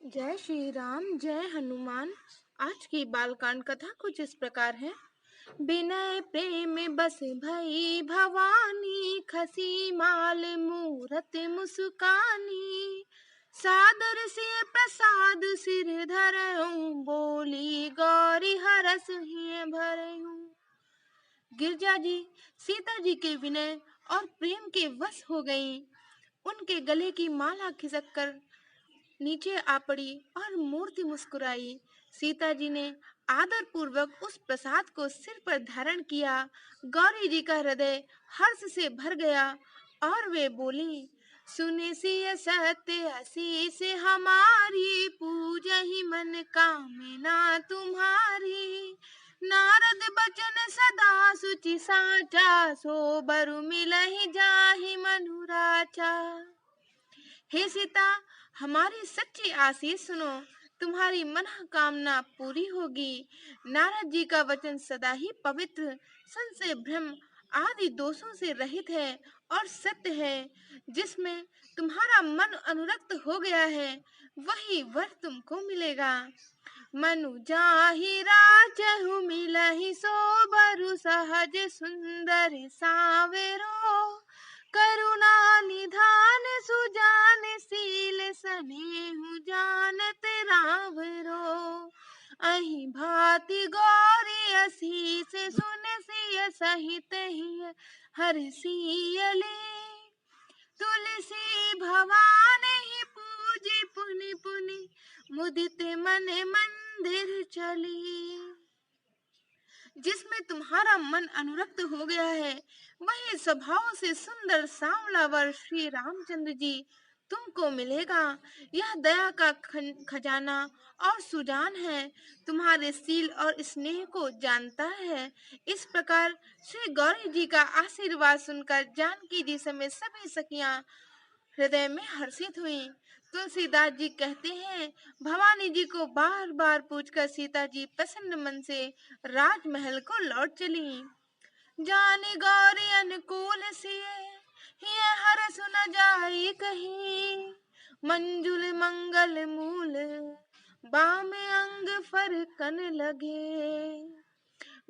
जय श्री राम जय हनुमान। आज की बालकांड कथा कुछ इस प्रकार है। बिनय प्रेम बस भई भवानी, खसी माल मूरत मुस्कानी। सादर से प्रसाद सिर धरऊं, बोली गौरी हरस हिय भरऊं। गिरजा जी सीता जी के विनय और प्रेम के वश हो गईं। उनके गले की माला खिसक कर नीचे आ पड़ी और मूर्ति मुस्कुराई। सीता जी ने आदर पूर्वक उस प्रसाद को सिर पर धारण किया। गौरी जी का हृदय हर्ष से भर गया और वे बोली, सुने सिय सत्य आशीष हमारी, पूजहि मन कामना तुम्हारी। नारद बचन सदा सुचि साचा, सो बरु मिलहि जाहि मनुराचा। हे सीता, हमारी सच्ची आशीष सुनो, तुम्हारी मनोकामना पूरी होगी। नारद जी का वचन सदा ही पवित्र, संशय भ्रम आदि दोषों से रहित है और सत्य है। जिसमें तुम्हारा मन अनुरक्त हो गया है, वही वर तुमको मिलेगा। मनु जाहि राजहु मिलहि, सो बरु सहज सुंदर सावेरो। करुणा निधान सुजान, शील स्नेहु जानत रावरो। अहि भांति गौरी असीस, सुन सिय सहित ही हरसियले। तुलसी भवानी ही पूजी, पुनि पुनि मुदित मन मंदिर चली। जिसमें तुम्हारा मन अनुरक्त हो गया है, वही स्वभाव से सुंदर सांवला वर श्री रामचंद्र जी तुमको मिलेगा। यह दया का खजाना और सुजान है, तुम्हारे सील और स्नेह को जानता है। इस प्रकार श्री गौरी जी का आशीर्वाद सुनकर जानकी जी समेत सभी सखियां हृदय में हर्षित हुई। तुलसीदास जी कहते हैं, भवानी जी को बार बार पूछकर सीता जी प्रसन्न मन से राजमहल को लौट चली। जानी गौरी अनुकूल सिय, हिय हरसु न जाई कहीं। मंजुल मंगल मूल, बामे अंग फरकन लगे।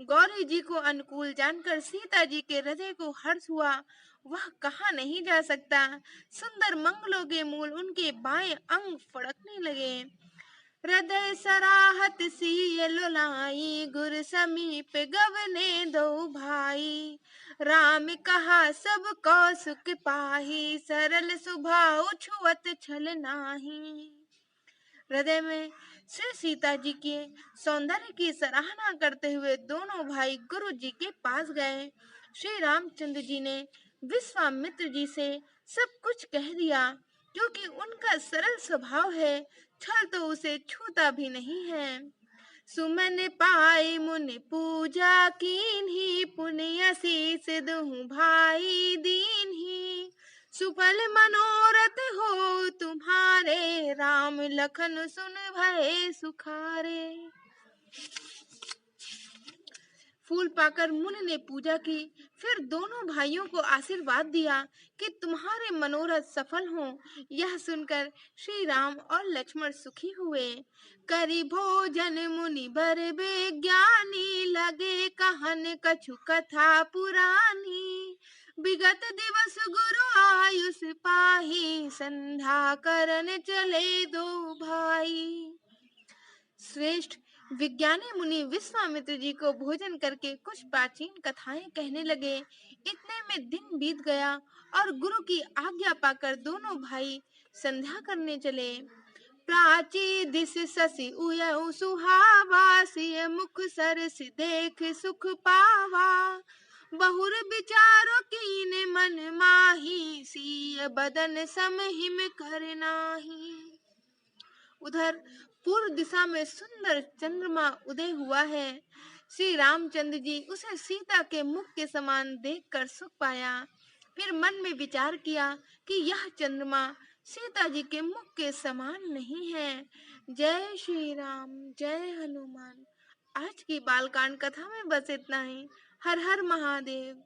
गौरी जी को अनुकूल जानकर सीता जी के हृदय को हर्ष हुआ। वह कहा नहीं जा सकता। सुंदर मंगलों के मूल उनके बाएं अंग फड़कने लगे। हृदय सराहत सिय लोलाई, गुर समीप गवने दो भाई। राम कहा सब कौसुक पाही, सरल स्वभाव छुअत छल नाही। हृदय में श्री सीता जी के सौंदर्य की सराहना करते हुए दोनों भाई गुरु जी के पास गए। श्री रामचंद्र जी ने विश्वामित्र जी से सब कुछ कह दिया, क्योंकि उनका सरल स्वभाव है, छल तो उसे छूता भी नहीं है। सुमन पाई मुनि पूजा कीन्ही, पुण्य शीस दुहु भाई दीन्ही। सुफल मनोरथ हो तुम्हारे, राम लखन सुन भये सुखारे। फूल पाकर मुनि ने पूजा की, फिर दोनों भाइयों को आशीर्वाद दिया कि तुम्हारे मनोरथ सफल हों। यह सुनकर श्री राम और लक्ष्मण सुखी हुए। करी भोजन मुनि बर विज्ञानी, लगे कहन कछु कथा पुरानी। विगत दिवस गुरु आयुष पाही, संध्या करन चले दो भाई। श्रेष्ठ विज्ञानी मुनि विश्वामित्र जी को भोजन करके कुछ प्राचीन कथाएं कहने लगे। इतने में दिन बीत गया और गुरु की आज्ञा पाकर दोनों भाई संध्या करने चले। प्राची दिस शशि उयउ सुहावा, सिय मुख सरस देख सुख पावा। बहुर विचारो कीन मन माही, सिय बदन सम हिम कर नाही। उधर पूर्व दिशा में सुंदर चंद्रमा उदय हुआ है। श्री रामचंद्र जी उसे सीता के मुख के समान देखकर सुख पाया। फिर मन में विचार किया कि यह चंद्रमा सीता जी के मुख के समान नहीं है। जय श्री राम जय हनुमान। आज की बालकांड कथा में बस इतना ही। हर हर महादेव।